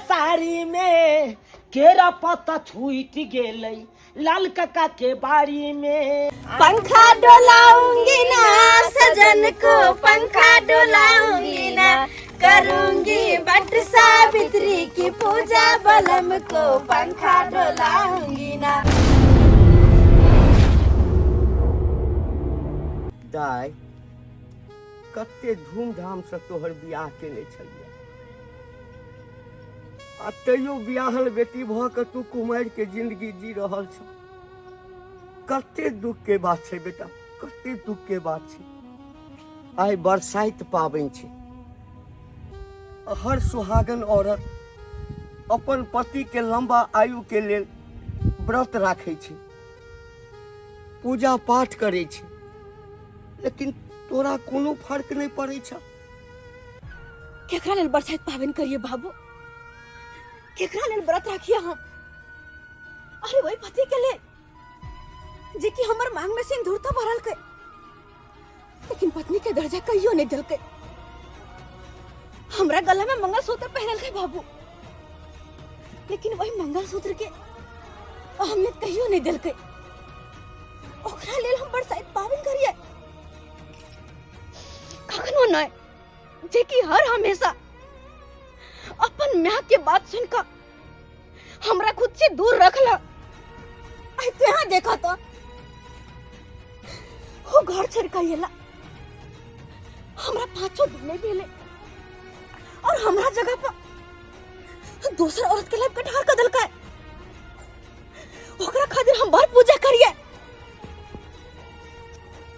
साड़ी में केरा पत्ता छूट गेलै लाल काका के बाड़ी में। पंखा डोलाऊंगी ना सजन को, पंखा डोलाऊंगी ना, करूंगी बट सावित्री की पूजा, बलम को पंखा डोलाऊंगी ना। दाई कते धूमधाम से तोहर बियाह केने छलिए, आ तैयो बियाहल बेटी भ के तू कुमारि के जिंदगी जी रहल छ। कते दुख के बात छै बेटा, कते दुख के बात छै। आइ बरसाइत पाबनि छै, हर सुहागन औरत अपन पति के लंबा आयु के लेल व्रत राखै छै, पूजा पाठ करै छै, लेकिन तोरा कोनो फर्क नहीं पड़े छ। केकरा लेल बरसाइत पाबनि करिए बाबू, केकरा लेल व्रत राखिए हम? अरे वही पति के लिए जे कि हमर मांग में सिंदूर तो भरल के, लेकिन पत्नी के दर्जा कहियो नहीं दिल के। हमरा गला में मंगलसूत्र पहनल के बाबू, लेकिन वही मंगलसूत्र के अहमियत कहियो नहीं दिल के। ओकरा लेल हम बरसाइत पाबनि करिए कखनो नहीं, जे कि हर हमेशा अपन माँ के बात सुनकर हमरा खुद से दूर रखला। आई तो यहाँ देखा तो वो घर छोड़ कर येला, हमरा 5 दिन नहीं भेले और हमरा जगह पर दूसरा औरत के लिए कटार कर दल का। ओकरा खातिर हम बहुत पूजा करिए।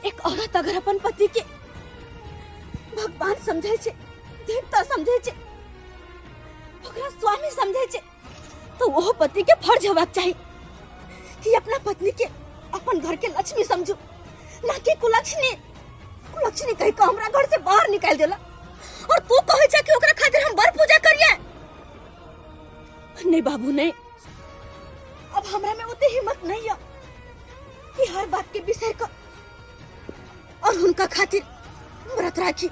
एक औरत अगर अपन पति के भगवान समझे छे, देवता समझे छे, ओकरा स्वामी समझे छे, तो वो पति के फर्ज होबाक चाहिए कि अपना पत्नी के अपन घर के लक्ष्मी समझू, ना कि कुलक्षणी। कुलक्षणी कह के हमरा घर से बाहर निकाल देला, और तू कहे छे कि ओकरा खातिर हम बर पूजा करिए। नहीं बाबू नहीं, अब हमरा में उतनी हिम्मत नहीं है कि हर बात के विषय का और उनका खातिर व्रत राखी।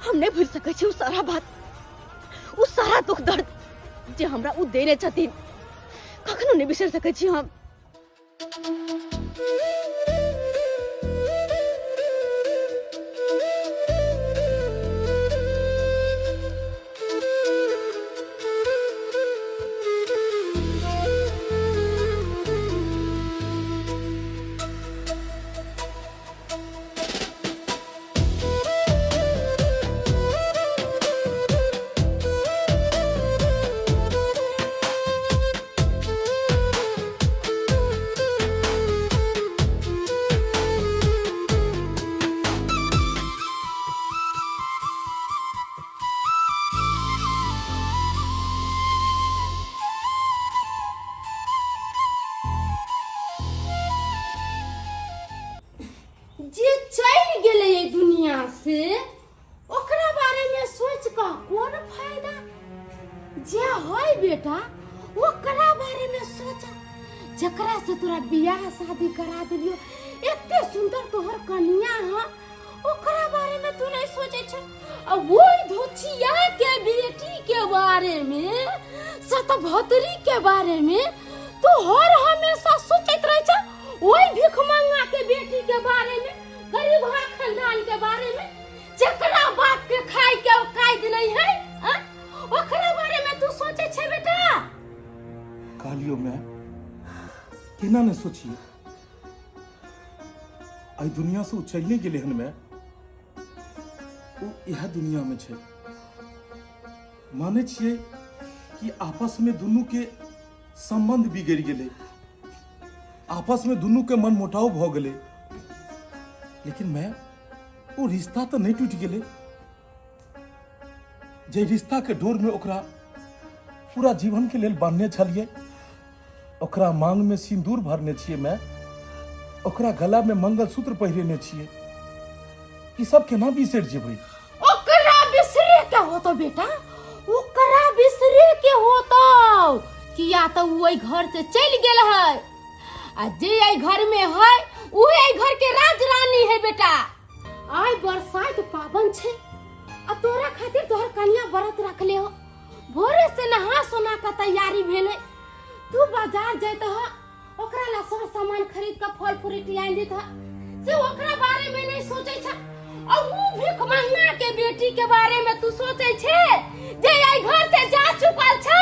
हम नहीं भूल सके छी उ सारा बात, उ सारा दुख दर्द जे हमरा उ देने छथिन, कखनो नहीं बिसर सके छी हम। जे चल गेले ये दुनिया से, ओकरा बारे में सोच का कौन फायदा? जे होय बेटा ओकरा बारे में सोचा, जकरा से तोरा बियाह शादी करा दिलियो, एते सुंदर तोहर कन्या है, ओकरा बारे में तू नहीं सोचे छ। अब वो धोचिया के बेटी के बारे में, सतभतरी के बारे में तू हर हमेशा सोचत रह छ। वही भिखमंगा के बेटी के बारे में, गरीब खानदान के बारे में, जकरा बाप के खाए के कायद नहीं है, ओकरा बारे में तू सोचे छे बेटा? कालियो मैं केना ने सोचिए, आई दुनिया से चलने गेले हन मैं, वो यह दुनिया में छे। माने छिए कि आपस में दोनों के संबंध बिगड़ गेले, आपस में दोनों के मन मुटाव भ गेले, लेकिन मैं वो रिश्ता तो नहीं टूट गेले। जे रिश्ता के डोर में ओकरा पूरा जीवन के लेल बांधने छलिए, ओकरा मांग में सिंदूर भरने छिए, मैं ओकरा गला में मंगलसूत्र पहिरने छिए, ई सब केना बिसर जेबै? ओकरा बिसरे के होतो बेटा, ओकरा बिसरे के होतो किया तो वही घर से चल गेल है, आ जे आई घर में है उहे घर के राज रानी है बेटा। आई बरसाइत पावन छे, आ तोरा खातिर तोहर कन्या व्रत रखले हो, तैयारी भेले तू बाजार जैत ह ओकरा ला सब सामान खरीद के फल फ्रूट आन देत ह से ओकरा बारे में नहीं सोचे छ और वो भीख मंगा के बेटी के बारे में तू सोचे छे जे आई घर से जा चुकल छे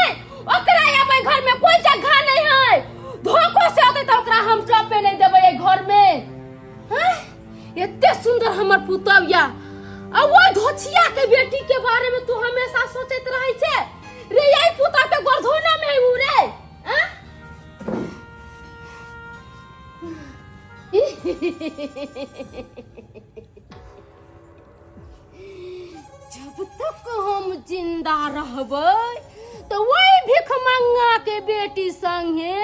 ओकरा आबे घर में कोई जगह नहीं है धोखो से आते तो ओकरा हम चपे नहीं देबे घर में हैं एते सुंदर हमर पुतौया और वो धोछिया के बेटी के बारे में तू हमेशा सोचत रही छे रे यही पुता पे गोरधोना में उ रे हैं जब तक हम जिंदा रहबै तो वही भिख मंगा के बेटी संगे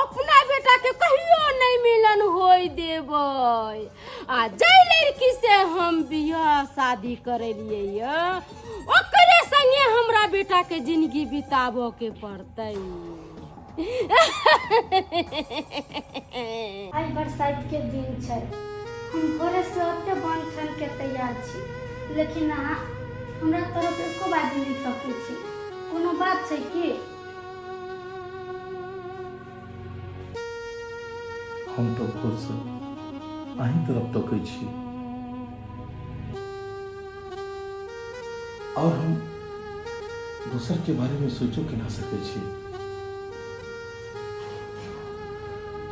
अपना बेटा के कहियो नहीं मिलन होई देबै आ जै लड़की से हम बियाह शादी करलिए य ओकरे संगे हमरा बेटा के जिंदगी बिताबो के पड़तै आई बरसात के दिन छै हम घरे से ओते बन ठन के तैयार छी लेकिन अहाँ हमरा तरफ एको बात नहीं सकै छी कोनो बात छै की हम तो खुद से अहीं तरफ तकै छी और हम दूसर के बारे में सोचो के ना सकै छी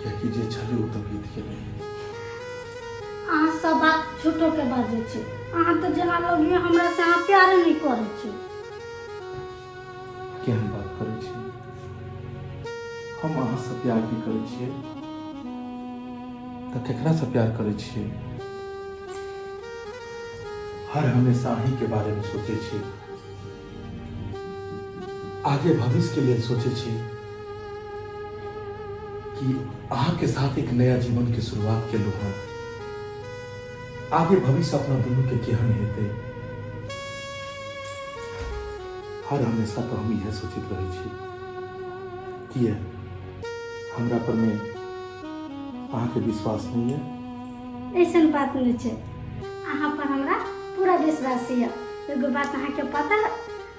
क्या कि जे छले ओ तो बीत गेलै अहाँ सब बात झूठो के बाजै छी अहाँ तो जेना लगियो हमरा से अहाँ प्यार नहीं करै छी केहन बात करै छी हम अहाँ से प्यार भी करै छियै तो केकरा से प्यार करै छियै हर हमेशा अहीं के बारे में सोचे छी आगे भविष्य के लिए सोचे छी कि अहाँ के साथ एक नया जीवन की शुरुआत के लो हम आगे भविष्य अपना दोनों के केहन हेतै हर हमेशा तो हम यह सोचित रहे छी कि हमरा पर में अहाँ के विश्वास नहीं है ऐसन बात नहीं छै अहाँ पर हमरा पूरा विश्वास है एगो बात अहाँ के पता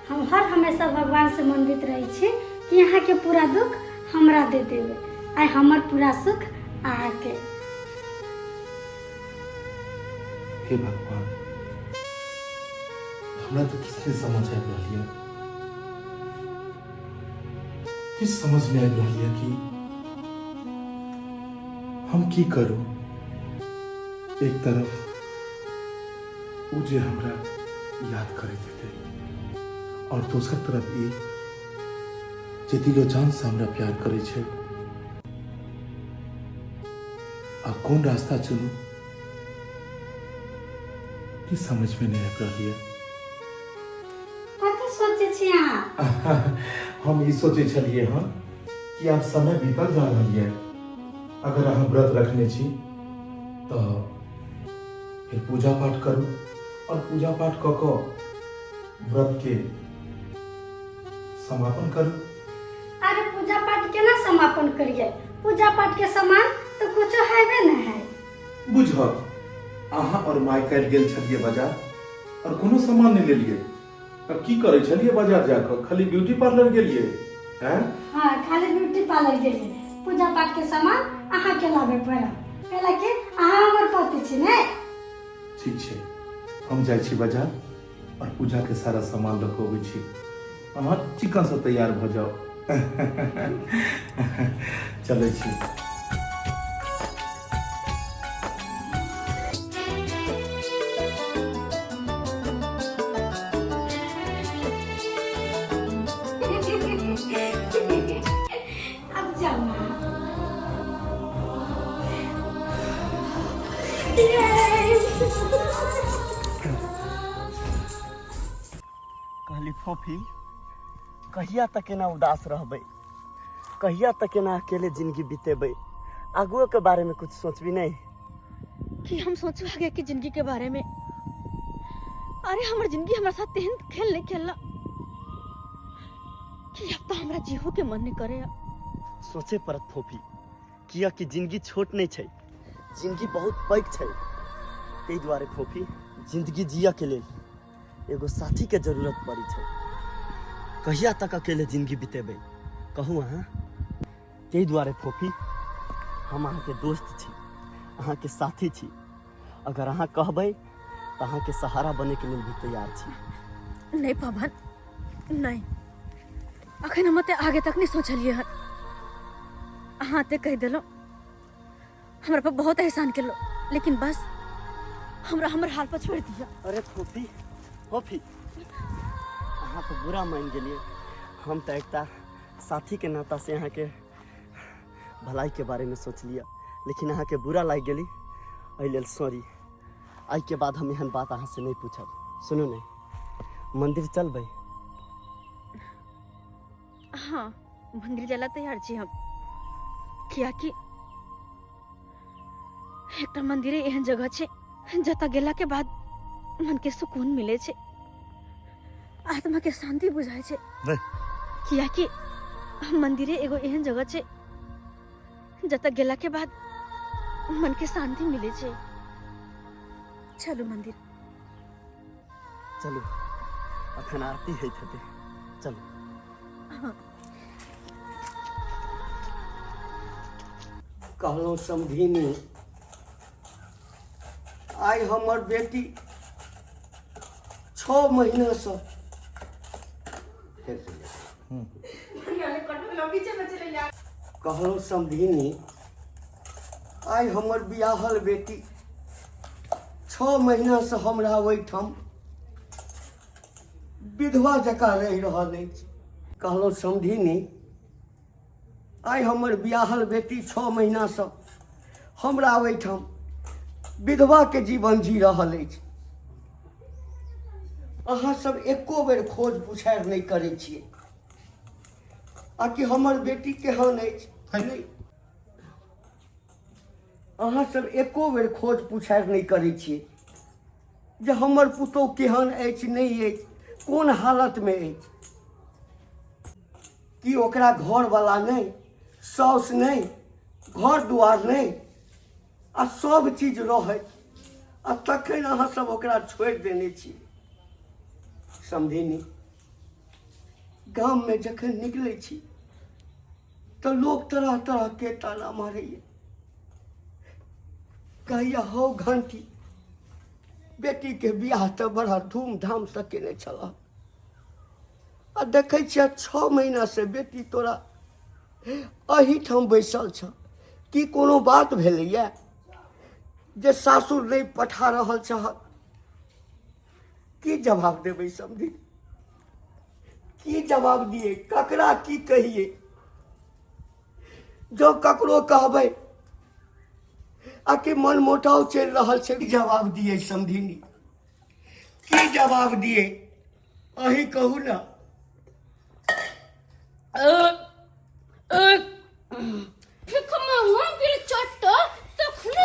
हम हर हमेशा भगवान से मनबित रही छी कि अहाँ के पूरा दुख हमरा दे देवे आई हमर पूरा सुख अहाँ के हे भगवान हमरा तो किसके समझ आ रही है किस समझ में आ रही है कि हम की करूं एक तरफ जे हमरा याद करे थे और दूसर तरफ ई जे दिलो जान से हमरा प्यार करे छे आ कौन रास्ता चलूं की समझ में नहीं आ रही है कथी सोचे छी अहाँ हम ई सोचे छलिए हां कि अब समय बीतल जा रही है अगर अहाँ व्रत रखने छी तो फिर पूजा पाठ करू और पूजा पाठ क के व्रत के समापन करू अरे पूजा पाठ केना समापन करिए पूजा पाठ के समान तो कुछ हैबे न है बुझत अहाँ और माय काल्हि गेल छलिए बाजार और कोनो सामान नहीं लेलिए अब की करे छलिए बाजार जाकर खाली ब्यूटी पार्लर गेलिए हैं हाँ खाली ब्यूटी पार्लर गेलिए पूजा पाठ के सामान अहाँ के लाबे पड़ा कैला कि अहाँ हमर पति छी ने ठीक छै हम जाइ छी बाजार और पूजा के सारा सामान रखोबै छी अहाँ चिकन से तैयार भ जाओ चलै छी अब जाओ ना कहली फोफी कहिया तक एना उदास रहबै कहिया तक एना अकेले जिंदगी बितेबै आगुओ के बारे में कुछ सोचबी नहीं कि हम सोचू आगे की जिंदगी के बारे में अरे हमार जिंदगी हमारे साथ तेहन खेल नहीं खेलला कि अब तो हमरा जीवो के मन नहीं करे सोचे पड़त फोफी किया कि जिंदगी छोट नहीं छै जिंदगी बहुत पैघ छै ताहि दुआरे फोफी जिंदगी जिया के लेल एगो साथी के जरूरत पड़ी छै कहिया तक अकेले जिंदगी बितेबै कहूँ अहाँ ताहि दुआरे फूफी हम अहाँके दोस्त छी, अहाँके साथी छी। अगर अहाँ कहबै तऽ अहाँके सहारा बनैके लेल भी तैयार छी। नहीं पवन नहीं, अखन हम ते आगे तक नहीं सोचलिए हन। अहाँ ते कह दिलो, हमरा पर बहुत एहसान केलो, लेकिन बस हमरा हमर हाल पर छोड़ दिया। अरे फूफी फूफी अहाँ तो बुरा मान गेलिए। हम तो एकटा साथी के नाता से अहाँ के भलाई के बारे में सोच लिया, लेकिन अहाँ के बुरा लग गेली, एहि लेल सॉरी। आई के बाद हम एहन बात अहाँ से नहीं पूछब। सुनू नहीं, मंदिर चलबै? हाँ, मंदिर जाला तैयार छी हम, कियाकि एकटा मंदिर एहन जगह छे जता गेला के बाद मन के सुकून मिले छे, आत्मा के शांति बुझाय छे। कियाकि मंदिर एगो एहन जगह छे जता गेला के बाद मन के शांति मिले छे। चलो मंदिर चलू, अखन आरती होइत हेतै, चलू। हाँ। कहलहुँ समधिनी, आइ हमर बेटी 6 महीना से कहलहुँ समधिनी, आइ हमर बियाहल बेटी 6 महीना से हमरा ओहिठाम विधवा जकाँ रहि रहल अछि। कहलहुँ समधिनी, आइ हमर बियाहल बेटी 6 महीना से हमरा ओहिठाम विधवा के जीवन जी रहल अछि। अहाँ सब एको बेर खोज पुछार नहीं करै छियै आ कि हमर बेटी केहन अछि नहीं। अहाँ सब एको बेर खोज पुछार नहीं करै छियै जे हमर पुतोह केहन अछि नहीं अछि, कोन हालत में अछि। कि ओकरा घर वाला नहीं, साउस नहीं, घर दुआर नहीं, आ सब चीज रहे, आ तखन अहाँ सब ओकरा छोड़ देने छी। समझिनी, गाम में जखन निकले छी तो लोग तरह तरह के ताना मारैए, कहैया हौ घंटी, बेटी के बियाह तो बड़ा धूमधाम से केने छला, आ देखे छिया 6 महीना से बेटी तोरा अहीठाम बैसल छ। कि कोनो बात भेलैया जे सासुर नहीं पठा रहल छहक? की जवाब देबै समझी? की जवाब दिए, ककरा की कहिए? जो ककरो कहबै आ कि मन मोटाव चल रहल छै, की जवाब दिए समझिनी? की जवाब दिए, अही कहू ना।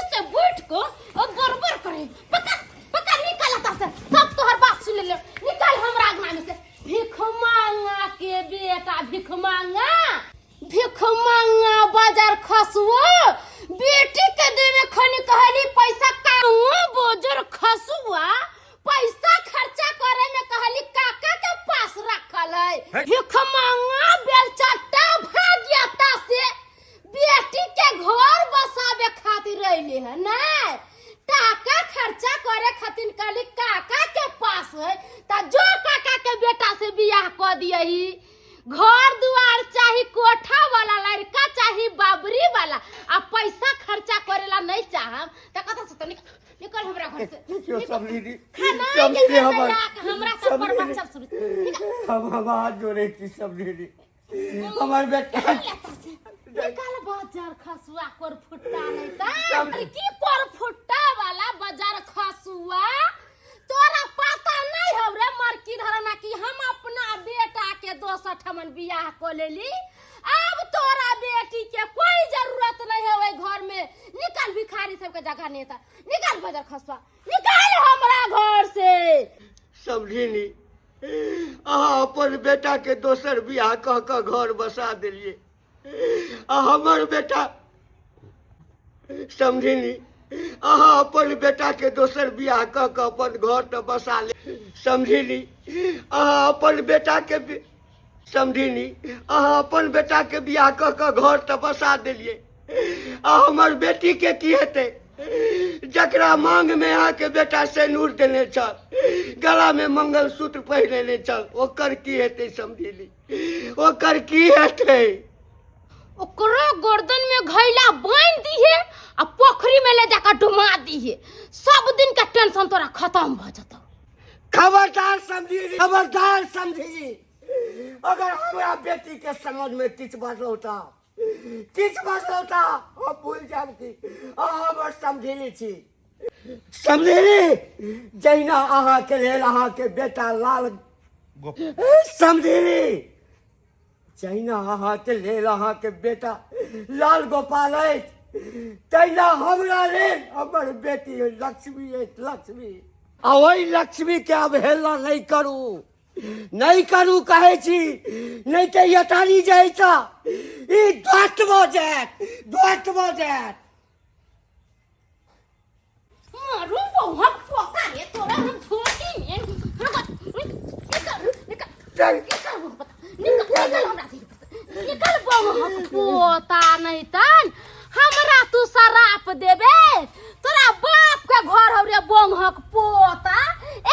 से बैठ को और बरबर करे, पका पका निकालता से सब तोहर बात सुन ले, निकाल हमरा आगना में से। भिख मांगा के बेटा, भिख मांगा बाजार खसुआ, बेटी के देवे खनी कहली पैसा काऊ बोजर खसुआ, पैसा खर्चा करे में कहली काका के पास रखल है। भिख मांगा बेलचट्टा भाग्यता से बेटी के घर बसावे खातिर रहले है ना, टाका खर्चा करे खातिर कहली काका के पास है, ता जो काका के बेटा से बियाह क दियही। घर दुआर चाही, कोठा वाला लड़का चाही, बाबरी वाला, आ पैसा खर्चा करेला नहीं चाहम त कथा से तो निकल हमरा घर से। क्यों समझी? समझी हमरा सब पर बच्चा सुन। हम हाथ जोड़े की समझी, हमार बेटा निकाल बाजार खसुआ कर फुट्टा नहीं ता, की कर फुट्टा वाला बाजार खसुआ तोरा पता नहीं हो रे मरकी धरना कि हम अपना बेटा के 200 ठमन बियाह को लेली। अब तोरा बेटी के कोई जरूरत नहीं है घर में, निकाल भिखारी सबके जगह नेता, निकाल बाजार खसुआ, निकाल हमरा घर से। समझी, अहाँ अपन बेटा के दोसर बियाह कह के घर बसा दिलिए, आ हमर बेटा समझी, अहाँ अपन बेटा के दोसर बियाह कह के अपन घर तो बसा ले। समझी, अहाँ अपन बेटा के समझिनी अहाँ अपन बेटा के बियाह कऽ कऽ घर तऽ बसा देलिए आ हमर बेटी के की हेतै जकरा मांग में अहाँ के बेटा सेनूर देने छल गला में मंगलसूत्र पहिरने छल ओकर की हेतै समझिनी ओकर की हेतै ओकरा गर्दन में घैला बांध दिए आ पोखरी में ले जाकर डुमा दिए सब दिन का टेंशन तोरा खत्म भ जतो खबरदार समझी अगर हमरा बेटी के समझ में किछ बजलौता हम भूल जाब कि अहाँ हमर समझेली छी समझेली जहिना अहाँ के लेल अहाँ के बेटा लाल समझेली जहिना अहाँ के लेल अहाँ के बेटा लाल गोपाल अछि तहिना हमरा लेल हमर बेटी लक्ष्मी अछि लक्ष्मी आ ओहि लक्ष्मी के अवहेलना नहीं करू कहे छी नहीं तो यतारी जाए ई ध्वस्त भ जायत मारू हम पोका रे तोरा हम छोटी में निकल हमरा निकल बहु पोता नहीं तन हमरा तू शराप देबे तोरा बाप के घर हरे बंहक पोता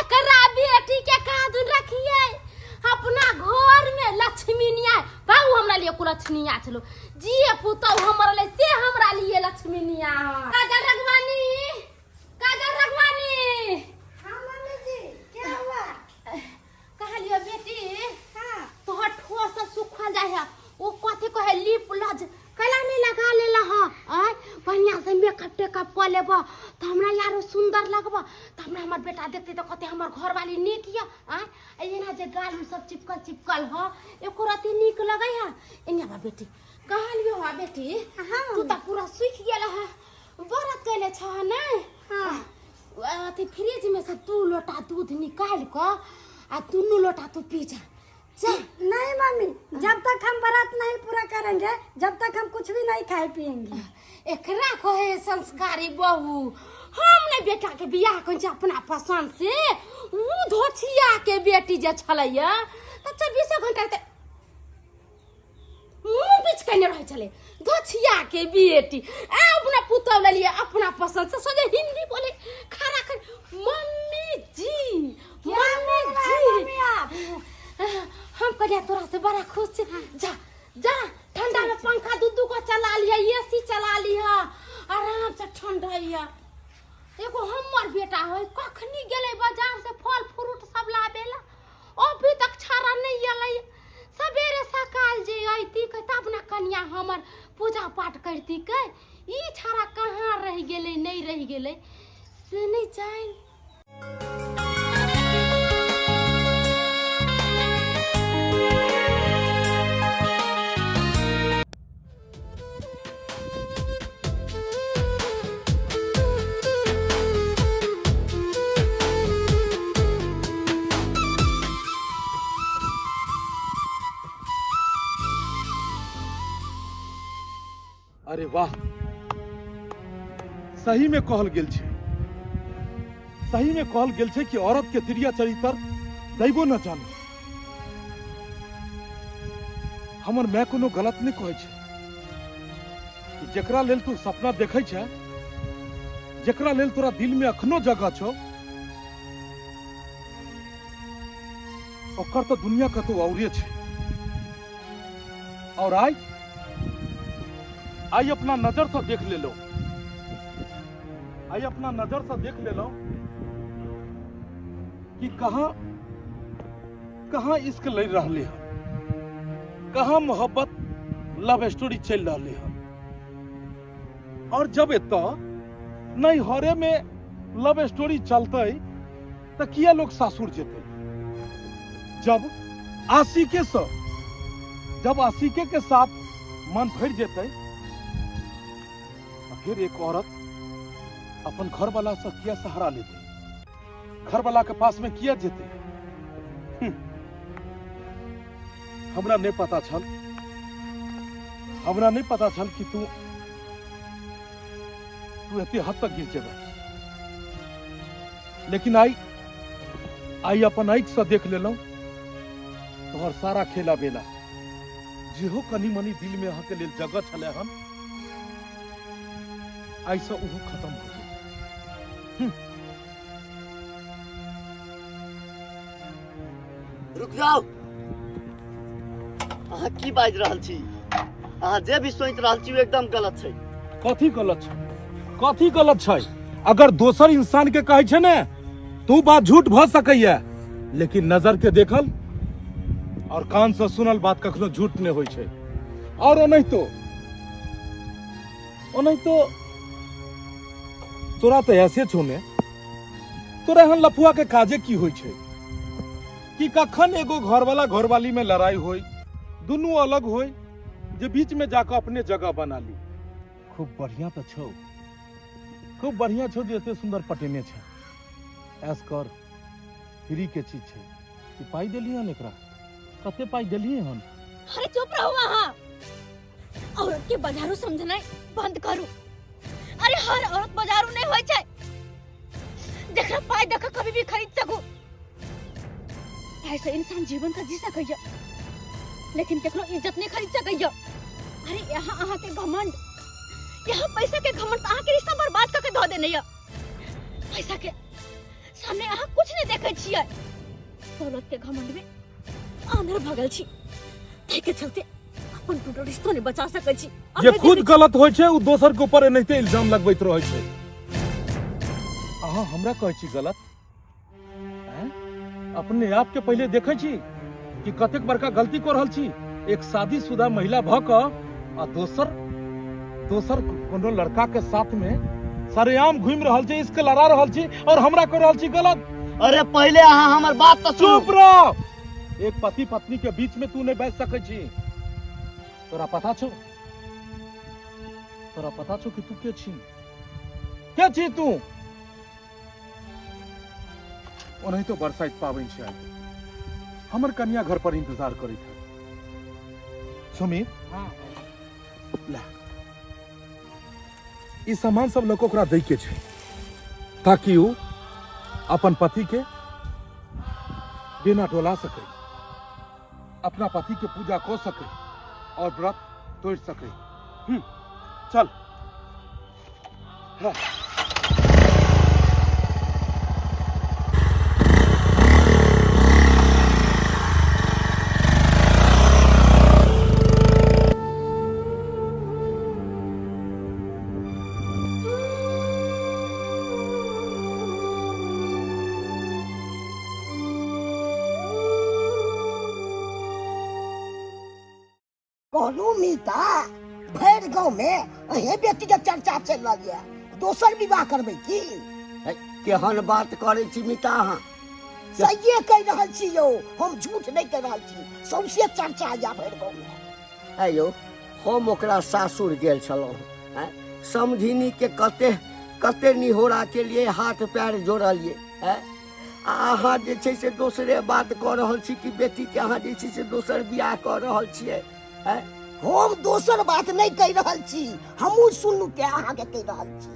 एकरा बेटी के कादुन रखिए अपना घर में लक्ष्मी निया बाबू हमरा लिए कुलक्षणिया चलो जी पुतौ हमरा ले से हमरा लिए लक्ष्मी निया काजल रघवानी हाँ मम्मी जी क्या हुआ? कहा लियो बेटी हां तोहर ठोस सब सुखल जाय है ओ कथि कहे लिप लज कला नहीं लगा लेला हां आय बढ़िया से मेकअप टेकअप कर लेबा त हमरा यारो सुंदर लगबा त हमरा हमर बेटा देखते त कते हमर घर वाली नीक या आय एना जे गाल में सब चिपकल ह एको रति नीक लगै है एना बा बेटी कहा लियो हा बेटी तू त पूरा सुख गेल है बरत कैले छ ना हां अथी फ्रिज में से 2 लोटा दूध निकाल क आ 2 लोटा तू पी जा नहीं मम्मी जब तक हम व्रत नहीं पूरा करेंगे जब तक हम कुछ भी नहीं खाए पिएंगे एकरा कहे संस्कारी बहू हमने बेटा के बियाह कर अपना पसंद से ऊ धोछिया के बेटी जे छलैया त 24 घंटा ते मुंह बीच कने रह चले धोछिया के बेटी आ अपना पुतौ ले लिए अपना पसंद से सोजे हिंदी बोले खाना कर मम्मी जी हम कहिया तोरा से बड़ा खुश छे जा ठंडा में पंखा दूधू को चला लिया एसी चला लिया आराम से ठंडा एगो हमर बेटा होय कखनी गेले बाजार से फल फ्रूट सब लाबेला अभी तक छारा नहीं आलै सवेरे सकाल जे आइती के तब ना कन्या हमर पूजा पाठ करती के ई छारा कहां रह गेले नहीं रह गेले से नहीं जान अरे वाह सही में कहल गेल छे कि औरत के तिरिया चरित्र दैवो न जाने हमर मैं कोनो गलत नहीं कहै छै कि जेकरा लेल तू सपना देखै छै जेकरा लेल तोरा दिल में अखनो जगह छौ ओकर तो दुनिया कतौ औरे छै और आई अपना नजर से देख ले लो कि कहां इश्क लड़ रहे हैं कहां मोहब्बत लव स्टोरी चल रही है और जब एत नहीं हरे में लव स्टोरी चलते तो किया लोग सासुर जेते जब आशिके के साथ मन भर जेते फिर एक औरत अपन घर वाला से किया सहारा लेते घर वाला के पास में किया जेते हमरा नहीं पता छल कि तू एते हद तक गिर जेबे लेकिन आई अपन आँख से देख लेलौं तोहर सारा खेला बेला जेहो कनी मनी दिल में अहाँ के लेल जगह छले हन ऐसा उहो खत्म हो गई। रुक जाओ। अहाँ की बाजि रहल छी? अहाँ जे भी सोचि रहल छी एकदम गलत छै। कथी गलत छै? कथी गलत छै? अगर दोसर इंसान के कहै छै ने तो बात झूठ भ सकैया, लेकिन नजर के देखल और कान से सुनल बात कखनो झूठ नहीं होय छै। और नहीं तो तोरा तो ऐसे छो ने, तोरा हन लफुआ के काजे की होय छै कि कखन एगो घरवाला घरवाली में लड़ाई होय, दुनू अलग होय, जे बीच में जाकर अपने जगह बना ली। खूब बढ़िया तो छो, खूब बढ़िया छो जे एते सुंदर पटेने छै। ऐस कर, फ्री के चीज छै कि पाई देली हन एकरा? कते पाई देली हन? अरे चुप रहो वहाँ। औरत के बाजारू समझना बंद करू। अरे हर औरत बाजारू नहीं होय छै जकरा पाई देख कभी भी खरीद सकू। ऐसे इंसान जीवन का जी सकैया लेकिन केकरो इज्जत नहीं खरीद सकैया। अरे यहाँ अहाँ के घमंड, यहाँ पैसा के घमंड अहाँ के रिश्ता बर्बाद करके धो देने या। पैसा के सामने अहाँ कुछ नहीं देखे छियै। दौलत के घमंड में आंधर भगल छी, तै के चलते अपन टूटल रिश्तो नहीं बचा सकै छी। जे खुद गलत होय छै उ दोसर के ऊपर एनाहिते इल्जाम लगबैत रहै छै। अहाँ हमरा कहै छी गलत? हैं? अपने आप के पहले देखै छी कि कतेक बड़का गलती कर रहल छी। एक शादीशुदा महिला भ क आ दोसर कोनो लड़का के साथ में सरेआम घूम रहल छी, इसके लड़ा रहल छी और हमरा कह रहल छी गलत। अरे पहले अहाँ हमर बात तो सुनो। चुप रह। एक पति पत्नी के बीच में तू नहीं बैठ सकै छी। तोरा पता छो कि तू के छी? के छी तू? ओनही तो बरसाइत पाबनि छै, हमर कन्या घर पर इंतजार करी था। सुमित, ला ई सामान सब लोग ओकरा दै के छै ताकि वो अपन पति के बिना डोला सके, अपना पति के पूजा कर सके और व्रत तोड़ सके। चल। हाँ। कहलू मीता, भैर गांव में अहे बेटी के चर्चा चल रही है, दोसर विवाह करबे की? केहन बात करे छी मिता? अहाँ सहिए कह रहल छी यो, हम झूठ नहीं कह रहल छी। सौंसे चर्चा या भैर गांव में। आयो हम ओकरा सासुर गेल छलहुँ, समझिनी के कते निहोरा के लिए हाथ पैर जोड़लिए। अहाँ जे छै से दोसरे बात कह रहल छी कि बेटी के अहाँ जे छै से दोसर बियाह कह रहल छियै। हम दोसर बात नहीं कह रहल छी, हमहू सुनू के अहाँ के कह रहल छी।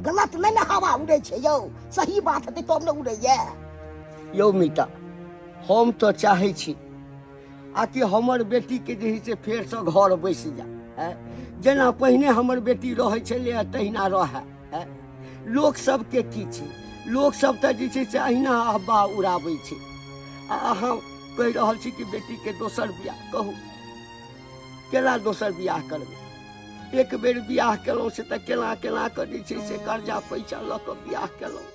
गलत नहीं ना हवा उड़े छै यो, सही बात हेतै तब न उड़ैया। यौ मीता, हम तो चाहे छी आकि हमर बेटी के जे से फेर से घर बैस जा, जेना पहिने हमर बेटी रहे छलै तहिना रहे। लोक सब के की छै, लोक सब तो जे छै से अहिना हवा उड़ाबै छै। अहाँ कह रहल छी कि बेटी के दोसर बियाह, कहू केना दोसर बियाह करबै? एक बेर बियाह केलहुँ से तऽ केना कऽ जे छै से कर्जा पैसा लऽ कऽ बियाह केलहुँ।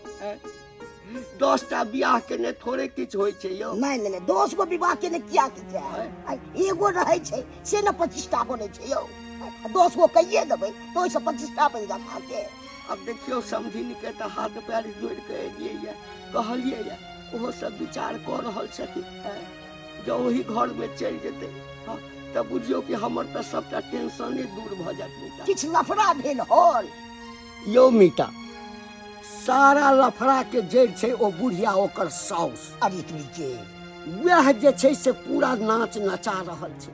10टा बियाह केने थोड़े किछु होइ छै यौ। नहीं 10 गो विवाह केने किया की छै? एगो रहै छै से न 25टा बनै छै यौ। 10 गो कहिए देबै तो ओइसे 25टा बन जात आगे। अब देखियो समझिन के तऽ हाथ पैर जोड़ के एलियै ये, कहलियै ये, ओहो सब विचार कऽ रहल छथिन। जँ ओही घर में चलि जेतै तऽ बुझियौ कि हमर तऽ सबटा टेंशने दूर भऽ जायत मीता। किछु लफड़ा भेल हल? यौ मीता, सारा लफड़ा के जड़ छै ओ बुढ़िया ओकर साउस। अरे तुई के वह जे छै से पूरा नाच नचा रहल छै।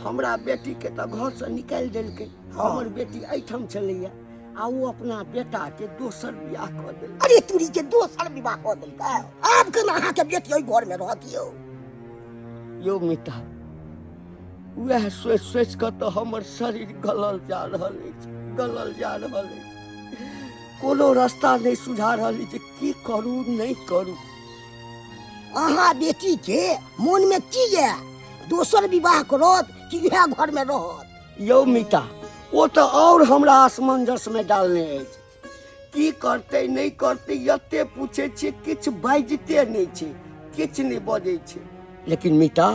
हमरा बेटी के तऽ घर से निकालि देलकै। हमर बेटी एहिठाम छलैया आ वो अपना बेटा के दोसर बियाह कर दिल। अरे तुरी के दोसर विवाह कर दिल का आब केना अहाँ के बेटी ओइ घर में रहत यो मीता, वह सोच सोच कर तो हमर शरीर गलल जा रहल अछि, गलल जा रहल अछि। कोनो रास्ता नहीं सुझा रहल अछि, की करू नहीं करू। अहाँ बेटी के मन में की है, दोसर विवाह करत कि यह घर में रहत? यो मीता, वो तो और हमरा असमंजस में डालने अछि। की करते नहीं करते यते पूछे छी, किछ बाजते नहीं छी, किछ नहीं बजे छी। लेकिन मीता,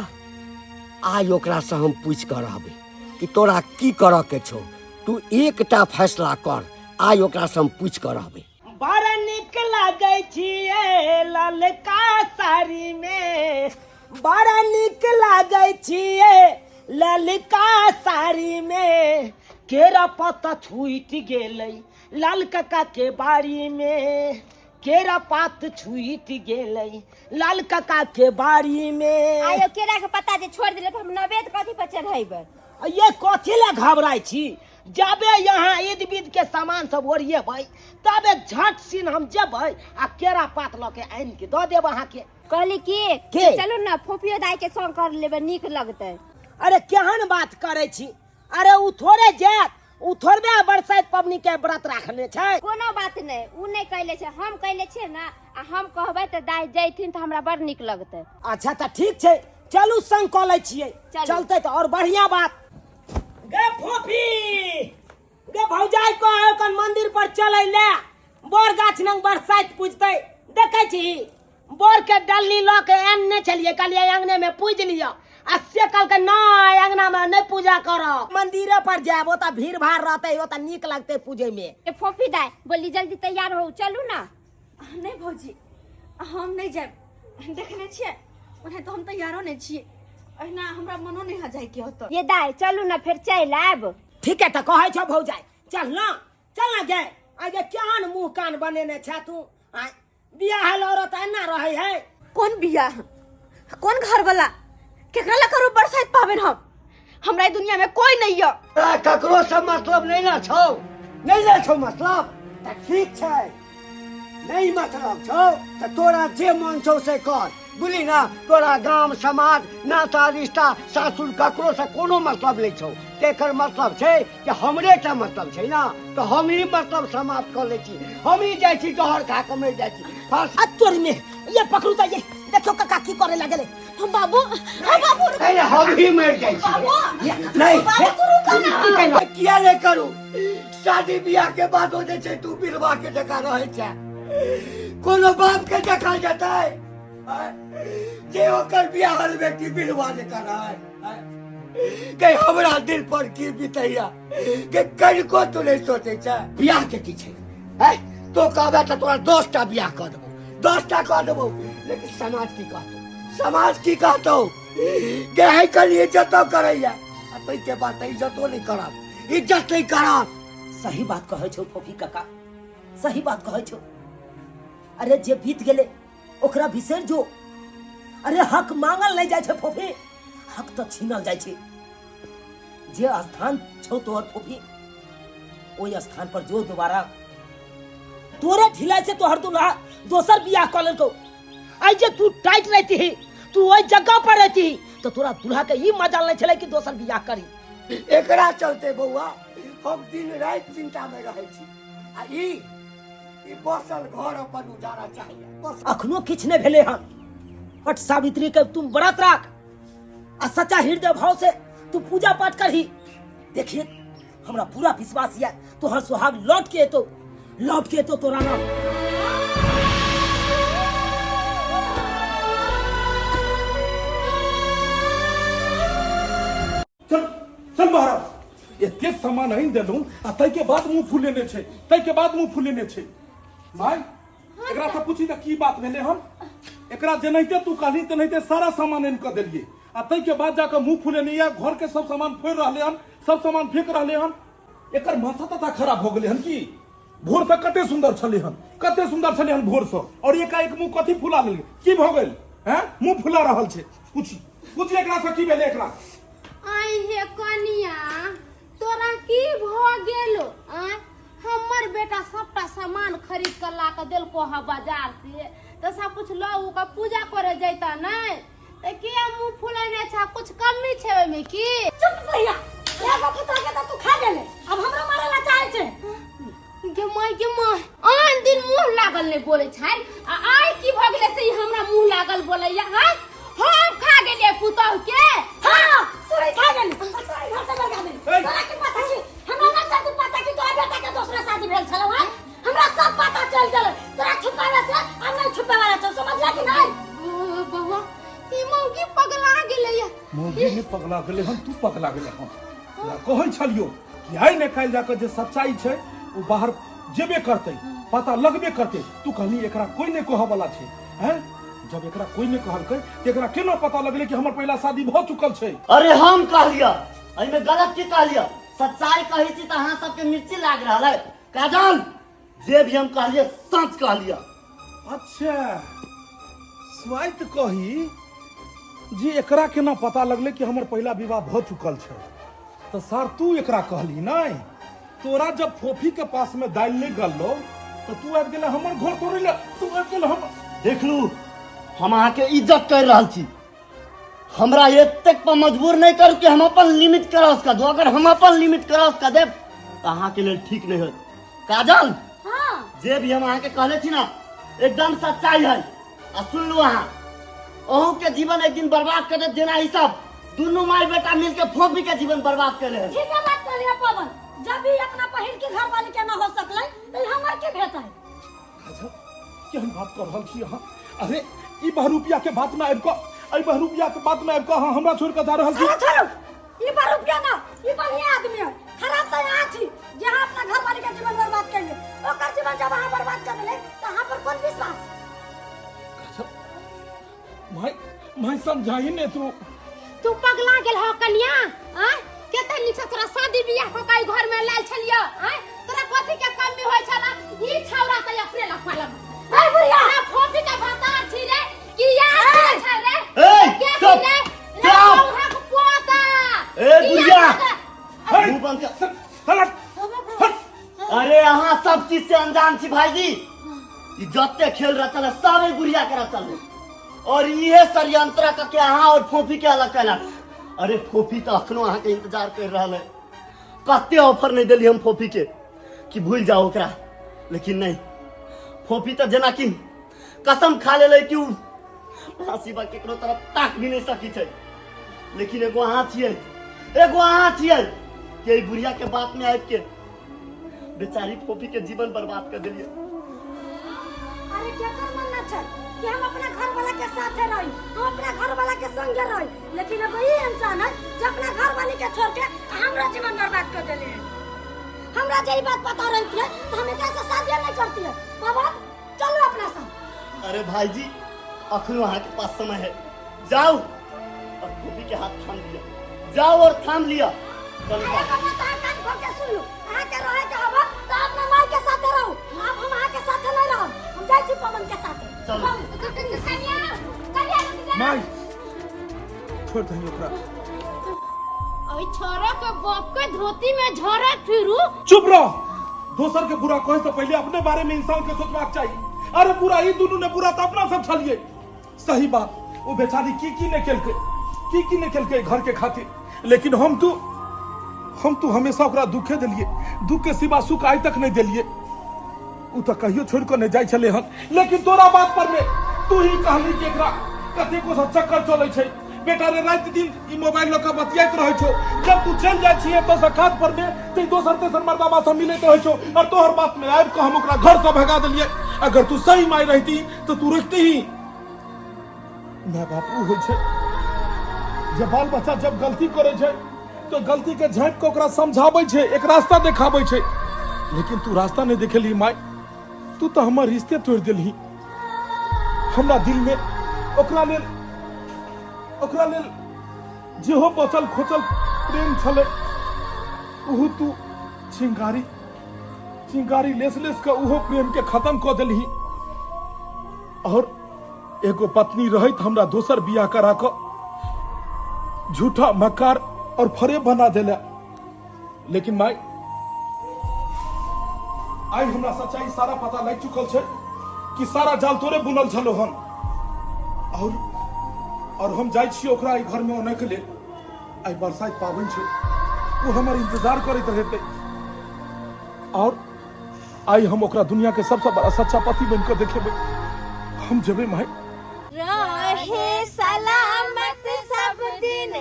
आइ ओकरा से हम पूछ कर आबे कि तोरा की करऽ के छौ। तू एकटा फैसला कर, आइ ओकरा से हम पूछ कर आबे। बड़ा निक लागे छिए ललका साड़ी में, बड़ा निक लागे छिए ललका साड़ी में। केरा पत्ता छूट गेलै लाल काका के बाड़ी में, केरा पात छूट गेलै लाल काका के बाड़ी में। आयो केरा के पत्ता जे छोड़ दिले तो हम नवेद कथी पर चढ़ैबै? ये कथी ले घबराई छी? जाबे यहाँ ईद बीद के सामान सब ओरिएबै तबे झट सिन हम जेबै आ केरा पात ल के आनि के दऽ देब अहाँ के। कहली की के? चलू ना फोफियो दाई के संग कर लेबै, नीक लगतै। अरे केहन बात करे छी? अरे उ थोड़े जात, उ थोड़बे बरसाइत पबनी के व्रत राखने छै। कोनो बात नहीं, उ नहीं कहले छै, हम कहले छियै ना। आ हम कहबै त दाई जैथिन त हमरा बड़ नीक लगतै। अच्छा त ठीक छै, चलू संग कऽ लै छियै। चलू। चलते तो और बढ़िया बात। गे फोफी, गे भौजाई को कन मंदिर पर चलै ले, बोर गाछ नंग बरसाइत पूजतै। देखै छी बोर के डल्ली ल के एन्ने चलिए, कहलिए अंगने में पूज लिया। आ से कल के नहीं अंगना में नहीं पूजा करो, मंदिरे पर जाब, ओता भीड़ भाड़ रहते, ओता नीक लगते पूजे में। ए फोफी दाई बोली जल्दी तैयार हो, चलू ना। नहीं भौजी, हम नहीं जाब। देखने छियै ओने तो हम तैयारो नहीं छियै, एना हमरा मनो नहीं ह जाय के होतो। ये दाई चलू ना, फिर चल आब। ठीक है तो कहै छौ भौजाई, चल ना गे। आगे केहन मुंह कान बनेने छ तू? बियाह हल औरत एना रहे है? कौन बियाह, कौन घर वाला, केकरा ला करू बरसाइत पाबन? हम हमरा दुनिया में कोई नहीं है। ककरो से मतलब नहीं ना छौ, नहीं ना छौ मतलब त ठीक छै। नहीं मतलब छौ त तोरा जे मन छौ से कर, बुझली ना। तोरा गांव समाज नाता रिश्ता सासुर ककरो से कोनो मतलब नहीं छौ। तेकर मतलब छै कि हमरे टा मतलब छै ना, तो हम ही मतलब समाप्त कर ले छी। हम ही जाइ छी जहर खा के मर जाइ छी। तोर में ये पकड़ू त ये देखो काका की करे लगले। हम बाबू अरे हम ही मर जाइ छी। नहीं किया नहीं करू? शादी बियाह के बाद हो छै तू बिरवा के जका रहे छै। कोनो बाप के देखल जेतै जे ओकर बियाहल बेटी बिरवा जका रहे? के हमरा दिल पर की बीतैया के कनिको तू नहीं सोचे छै? बियाह के की छै? तो कहबे त तोरा 10टा बियाह कर देबो, 10टा कर देबो। लेकिन समाज की कहतौ? समाज की कहतौ? के है कलिए इज्जतो करैया, तै के बात इज्जतो नहीं करब, इज्जत नहीं करब। सही बात कहै छौ फोफी काका, सही बात कहै छौ। अरे जे बीत गेले ओकरा बिसर जो। अरे हक मांगल नहीं जाय छै फोफी, हक तो छीनल जाय छै। जे स्थान छौ तोहर फोफी, ओई स्थान पर जो दोबारा। तोरे ढिलाई से तोहर दुल्हा दोसर बियाह कर लेलको। आई जे तू टाइट रहती ही, तू ओई जगह पर रहती ही, तो तोरा दुल्हा के ई मजाल नहीं छले कि दोसर बियाह करी। एकरा चलते बउआ हम दिन रात चिंता में रहे छी। आ ई बसल घर अपन उजारा चाहिए बस। अखनो किछ नहीं भेले हन। पट सावित्री के तुम व्रत राख आ सच्चा हृदय भाव से तू पूजा पाठ करही। देखिए हमरा पूरा विश्वास है तोहर सुहाग लौट के तो तोरा नाम। चल महाराज, एते सामान नहीं देलू आ तै के बाद मुंह फुलेने छै, तै के बाद मुंह फुलेने छै। माय एकरा से पूछी त की बात भेले हम? एकरा जेनैते तू कहली तेनैते सारा सामान इन क देलिए आ तै के बाद जाके मुंह फुलेने या घर के सब सामान फोड़ रहले हन, सब सामान फेंक रहले हन। एकर माथा तथा खराब हो गेले हन की? भोर से कते सुंदर छले हन, कते सुंदर छले हन भोर से, और एकाएक मुंह कथी फुला लेले? की भ गेल? हैं मुंह फुला रहल छै? पूछी एकरा से की भेले? एकरा आई हे कनिया तोरा की भ गेलो? हमर बेटा सबटा सामान खरीद कर ला के देलको है बाजार से तो सब कुछ लो का पूजा करे जैता नहीं तो किया मुंह फुलेने छा कुछ कमी छे ओय में की चुप भैया एगो पुतरा के तो तू खा गेले अब हमरा मारे ला चाहे छे गे माय आन दिन मुंह लागल ने बोले छै आ आइ की भ गेले से हमरा मुंह लागल बोलैया हां हम खा गेलिए पुतौ के हां तोरे खा गेले तोरे घर से लगा दे तोरा के पता छी हमरा ना चाहे पता कि तोरा बेटा के दूसरा शादी भेल छलो है हमरा सब पता चल गेल तोरा छुपावे से आ नहीं छुपावे छ समझला कि नहीं बउआ ई मौगी पगला गेले या मौगी ने पगला गेले हम तू पगला गेले हम तोरा कहै छलियो कि आइ ने काल जाके जे सच्चाई छै वो बाहर जेबे करते पता लगबे करते तू कहनी एकरा कोई ने कह वाला छै हैं जब एकरा कोई ने कहलकै त एकरा केना पता लगले कि हमर पहला शादी भ चुकल छै अरे हम कहलिया एमे गलत की कहलिया सच्चाई कही छी त अहाँ सबके मिर्ची लाग रहल है काजल जे भी हम कहलिए सच कहलिया अच्छा स्वाइत कही जे एकरा केना पता लगले कि हमर पहला विवाह भ चुकल छै त सर तू एकरा कहली नहीं तोरा जब फोफी के पास में दाल नहीं गलो तो तू आबि गेले हमर घर तोड़े ले तू आबि गेले हम देख लू हम अहाँ के इज्जत कर रहल छी हमरा एतेक पर मजबूर नहीं करू कि हम अपन लिमिट क्रॉस कर दो अगर हम अपन लिमिट क्रॉस कर देब तो अहाँ के लिए ठीक नहीं होत काजल हां जे भी हम अहाँ के कहले छी ना एकदम सच्चाई है आ सुन लो अहाँ अहू के जीवन एक दिन बर्बाद कर दे देना ही सब दोनों माई बेटा मिलके फोफी के जीवन बर्बाद कर रहे हैं ठीक है बात कहलिए पवन जब भी अपना पहिल की घर वाली के ना हो सकले तो हमर के भेटै अच्छा केहन बात कर रहल छी अहाँ अरे ई बहरूपिया के बात में आबि कऽ ई बहरूपिया के बात में आबि कऽ अहाँ हमरा छोड़ के जा रहल छी अरे छोड़ो ई बहरूपिया ना ई बढ़िया आदमी है खराब तो यहाँ छी जे हम अपना घर वाली के जीवन बर्बाद कर ले ओकर जीवन जब अहाँ बर्बाद कर देले तो अहाँ पर कौन विश्वास मैं समझाई ने तू पगला गेल हो कन्या हां केते नीचे तोरा शादी बियाह हो काई घर में लाल छलियो हैं तोरा कथि के कमी होय छला ई छौरा त अपने लफालम ए बुढ़िया ना फोफी के भतार छी रे कि यार छ रे ए चुप चुप पोता ए बुढ़िया मुंह बंद कर अरे अहाँ सब चीज से अनजान छी भाईजी ई जत्ते खेल रहा चले सब बुढ़िया करा चले और ये षड्यंत्र का क्या अहाँ और फोफी के अलग कैला अरे फोफी तो अखनो अहाँ के इंतजार कर रहा है कते ऑफर नहीं दिली हम फोफी के कि भूल जाओ ओकरा लेकिन नहीं फोफी तो जना कि कसम खा ले कि फांसी बा केकरो तरफ ताक भी नहीं सकी छै लेकिन एगो अहाँ छियै कि ई बुढ़िया के बात में आबि के बेचारी फोफी के जीवन बर्बाद कर दिलिए अरे क्या कर मन ना छै कि हम अपना घर वाला के साथ रही हम अपना घर वाला के संग रही लेकिन अब वही इंसान है जो अपना घर वाली के छोड़ के हमरा जीवन बर्बाद कर देले है हमरा यही बात पता रही थी तो हमें कैसे शादी नहीं करती है पवन चलो अपना साथ अरे भाईजी अखनो अहाँ के पास समय है जाओ और फोफी के हाथ थाम लिया जाओ और थाम लिया अरे बाबा ता कान खोल के सुन लो आ के रहे के हवा तो अपना माई के साथ रहो अब हम आ के साथ नहीं रहो हम जाई छी पवन के साथ चलो माई छोड़ दही ओकरा ओई छोरा के बाप के धोती में झरे फिरू चुप रहो दोसर के बुरा कहे से पहले अपने बारे में इंसान के सोचबाक चाहिए अरे बुरा ही दोनों ने बुरा तो अपना सब छलिए सही बात वो बेचारी की ने केलके घर के खातिर लेकिन हम तू हमेशा ओकरा दुखे दिलिए दुख के सिवा सुख आज तक नहीं दिलिए उ तो कहियो छोड़ के नहीं जाय छले हन लेकिन तोरा बात पर में तू ही कहली कि एकरा कते को सब चक्कर चले छै बेटा रे रात दिन ई मोबाइल ल के बतियात रहै छो जब तू चल जाय छिए तो सखात पर में ते दोसर तेसर मर्दाबा से मिलत रहै छो और तोहर बात में आब के हम ओकरा घर से भगा देलिए अगर तू सही माय रहती तो तू रुकती ही माय बाप उ होय छै जब बाल बच्चा जब गलती करे छै तो गलती के झाँप के ओकरा समझाबै छै एक रास्ता देखाबै छै लेकिन तू रास्ता नहीं देखेली माय तू तो हमर रिश्ते तोड़ दिलही हमरा दिल में ओकरा लेल जेहो बचल खोचल प्रेम छले उहु तू चिंगारी लेस के उहो प्रेम के खत्म कर दिलही और एगो पत्नी रहित हमरा दोसर बियाह करा के झूठा मकार और फरेब बना देला लेकिन माय आई हमरा सच्चाई सारा पता लग चुकल छे कि सारा जाल तोरे बुनल छलो हन और हम जाय छी ओकरा ई घर में ओने के लिए। आई बरसाइत पावन छे, वो हमार इंतजार करैत रहते और आई हम ओकरा दुनिया के सबसे बड़ा सच्चा पति बनकर देखेबे। हम जेबे माई। रहे सलामत सब दिन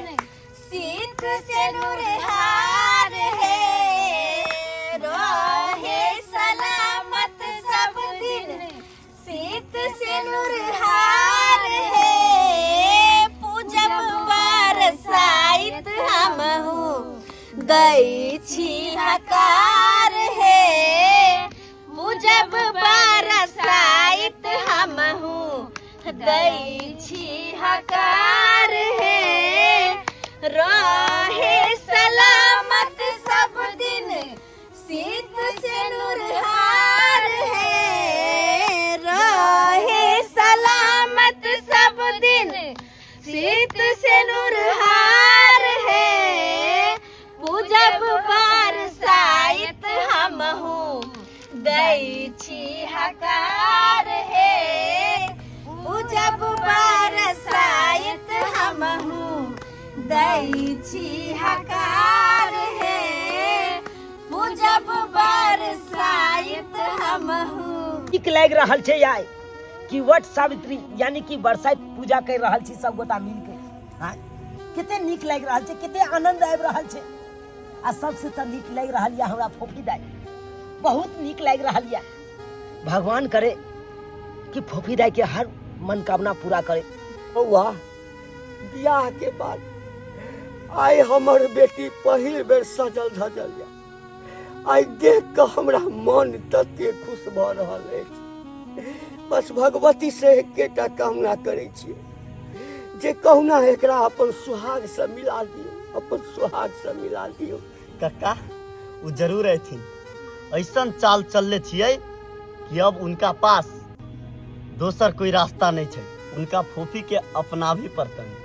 सीत से नूरहार है, रहे सलामत सब दिन सीत से नूरहार है, पूजब बरसाइत हमहू दै छी हकार है, पूजब बरसाइत हमहू दै छी हकार है, रहे सलामत सब दिन सीत से नूरहार है, रहे सलामत सब दिन सीत से नूरहार है, पूजब बरसाइत हमहू दै छी हकार है, पूजब बरसाइत हमहू दै छी हकार है, पूजब बरसाइत हमहू। नीक लग रहल छे यार कि वट सावित्री यानी कि बरसाइत पूजा कर रहल छी सब गोटा मिल के। हाँ कितने नीक लग रहल छे, कितने आनंद आबि रहल छे। आ सबसे तो नीक लग रहल या हमरा फोफी दाई, बहुत नीक लग रहल या। भगवान करे कि फोफी दाई के हर मनोकामना पूरा करे। बउआ बियाह के बाद आई हमर बेटी पहिल बेर सजल धजल या। आई देख के हमरा मन तते खुश भ रहल अछि। बस भगवती से एकेटा कामना करे छियै जे कहुना एकरा अपन सुहाग से मिला दियो, अपन सुहाग से मिला दियो। कक्का वो जरूर अथिन। ऐसन चाल चलले छियै कि अब उनका पास दोसर कोई रास्ता नहीं है, उनका फोफी के अपना भी पड़तन।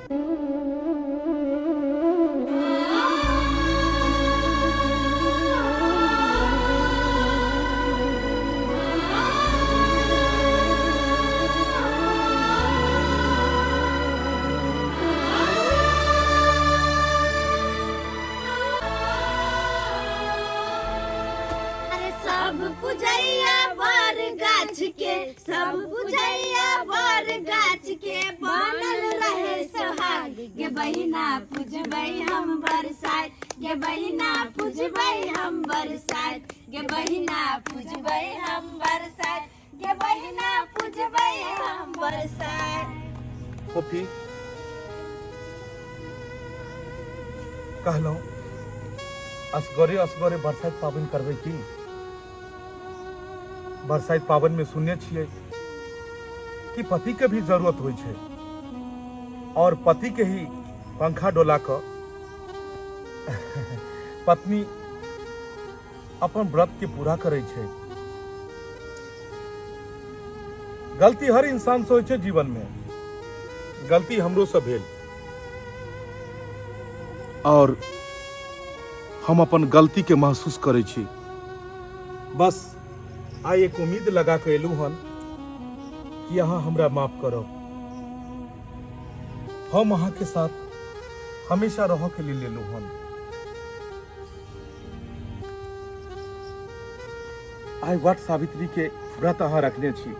सब पूजैया बर गाछ के, सब पूजैया बर गाछ के बनल रहे सोहाग, गे बहिना पूजबै हम बरसाइत, गे बहिना पूजबै हम बरसाइत, गे बहिना पूजबै हम बरसाइत, गे बहिना पूजबै हम बरसाइत। फोफी कहलौं असगरे असगरे बरसाइत पाबनि करबै की? बरसाइत पाबन में सुनने छिए कि पति के भी जरूरत होइ छै और पति के ही पंखा डोला कर पत्नी अपन व्रत के पूरा करे छै। गलती हर इंसान से होइ छै जीवन में, गलती हमरो से भेल और हम अपन गलती के महसूस करे छी। बस आई एक उम्मीद लगा के एलू हन कि अहाँ हमरा माफ करब। हम अहाँ के साथ हमेशा रह के लिए लेलू हन। आई वट सावित्री के व्रत अहाँ रखने छी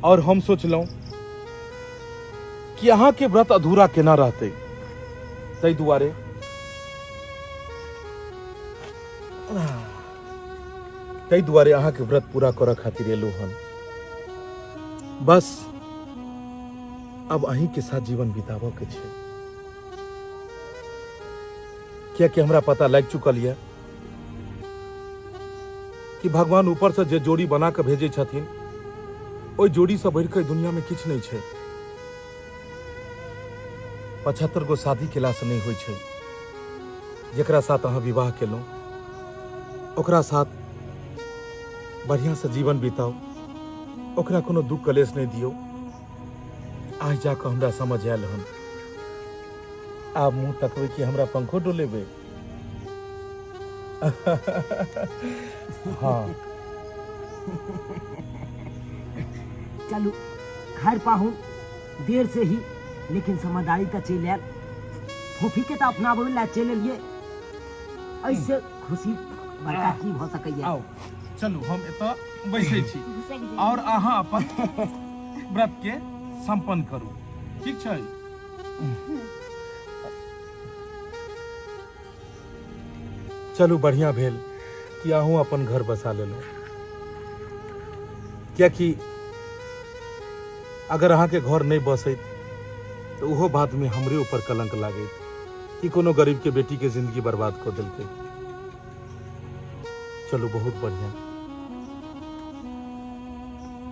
और हम सोचलहुं कि अहाँ के व्रत अधूरा केना रहते, ताहि दुआरे अहाँ के व्रत पूरा करऽ खातिर एलू हन। बस अब अहीं के साथ जीवन बिताबऽ के छै, कियाकि हमरा पता लग चुकल है कि भगवान ऊपर से जे जोड़ी बना के भेजे छथिन ओई जोड़ी से बढ़ के दुनिया में किछ नहीं छै। 75 गो शादी केला से नहीं होइ छै। जेकरा साथ अहाँ विवाह केलहुं ओकरा साथ बढ़िया से जीवन बिताओ, ओकरा कोनो दुख कलेश नहीं दियो। आज जाकर हमरा समझ आयल हन। आप मुंह तकबे कि हमरा पंखो डोलेबे। हाँ चलू घर पाहुन देर से ही लेकिन समझदारी तो चल आयल। फूफी के तो अपना बोला चल लिए, ऐसे खुशी बड़का की भ सकैया। आओ चलू हम एतऽ बैसे छी और अहाँ अपन व्रत के संपन्न करू, ठीक छै? चलू बढ़िया भेल कि अहूँ अपन घर बसा लेलहुँ, कियाकि अगर अहाँ के घर नहीं बसैत तो उहो बात में हमरे ऊपर कलंक लागैत कि कोनो गरीब के बेटी के जिंदगी बर्बाद कर देलकै। चलो बहुत बढ़िया।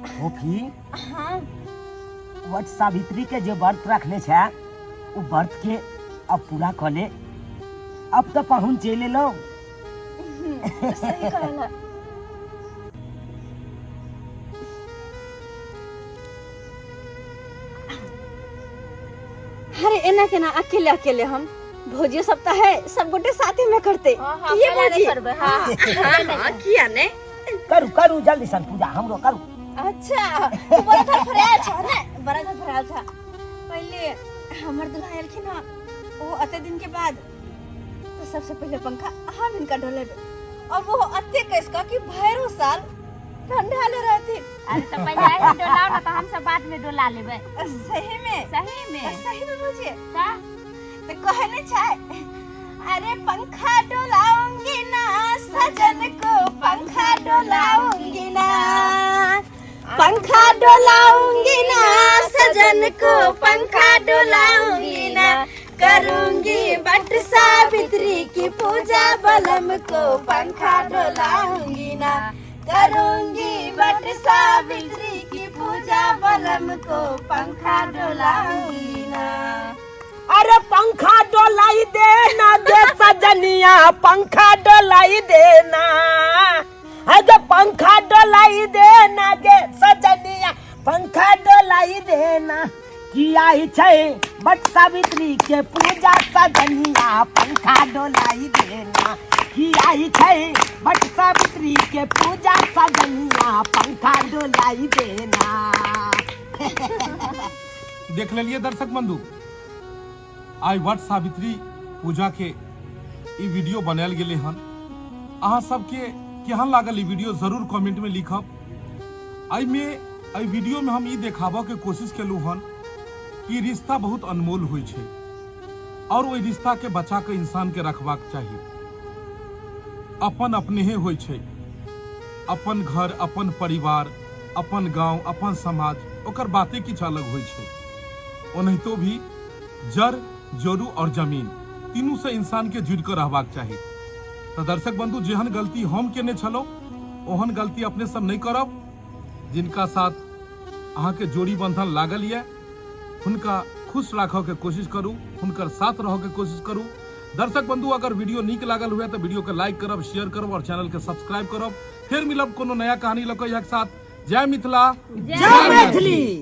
फूफी वट सावित्री के जो व्रत रखले छे वो व्रत के अब पूरा कर ले। अब तो पाहुन चले लो। सही कहला। अरे एना केना अकेले अकेले हम भोजी सब तो है, सब गोटे साथे में करते। ये भोजी हां किया ने करू करू जल्दी सन पूजा हमरो करू। अच्छा तू बड़ा घर फराया छ ने, बड़ा घर फराया था। पहले हमर दुल्हा आलखिन ना, वो अते दिन के बाद तो सबसे पहले पंखा हम इनका डोलेबे। और वो अते कैस का कि भैरो साल ठंडा ले रहती। अरे तो पहले ही डोलाओ ना, तो हम सब बाद में डोला लेबे। सही में सही में बुझिए ता तो कहने चाहे, अरे पंखा डोलाऊंगी ना सजन को, पंखा डोलाऊंगी ना, पंखा डोलाऊंगी ना सजन को, पंखा डोलाऊंगी ना, करूंगी बट सावित्री की पूजा बलम को, पंखा डोलाऊंगी ना, करूंगी बट सावित्री की पूजा बलम को, पंखा डोलाऊंगी ना। अरे पंखा डोलाई देना गे सजनिया, पंखा डोलाई देना। अरे पंखा डोलाई देना गे सजनिया, पंखा डोलाई देना। की आई छै बट सावित्री के पूजा सजनिया, पंखा डोलाई देना। की आई छै बट सावित्री के पूजा सजनिया, पंखा डोलाई देना। देख लेलिए दर्शक बंधु, आई वट सावित्री पूजा के ई वीडियो बनायल गेले हन। अहाँ सबके केहन लागल ई वीडियो जरूर कमेंट में लिखब। आई वीडियो में हम ई देखाबऽ के कोशिश केलहुँ हन कि रिश्ता बहुत अनमोल होइ छै और ओहि रिश्ता के बचा के इंसान के रखबाक चाहिए। अपन अपने होइ छै, अपन घर, अपन परिवार, अपन गांव, अपन समाज, ओकर बातें किछ अलग होइ छै। ओनाहितो भी जड़, जोरू और जमीन तीनों से इंसान के जुड़ कर रहबाक चाहिए। तो दर्शक बंधु, जेहन गलती हम केने छलौ ओहन गलती अपने सब नहीं करब। जिनका साथ अहाँ के जोड़ी बंधन लागल ये हुनका खुश राखऽ के कोशिश करू, हुनकर साथ रहऽ के कोशिश करू। दर्शक बंधु, अगर वीडियो नीक लागल हुए तो वीडियो के लाइक करब, शेयर करब और चैनल के सब्सक्राइब करब। फिर मिलब कोनो नया कहानी लऽ के एक साथ। जय मिथिला, जय मैथिली।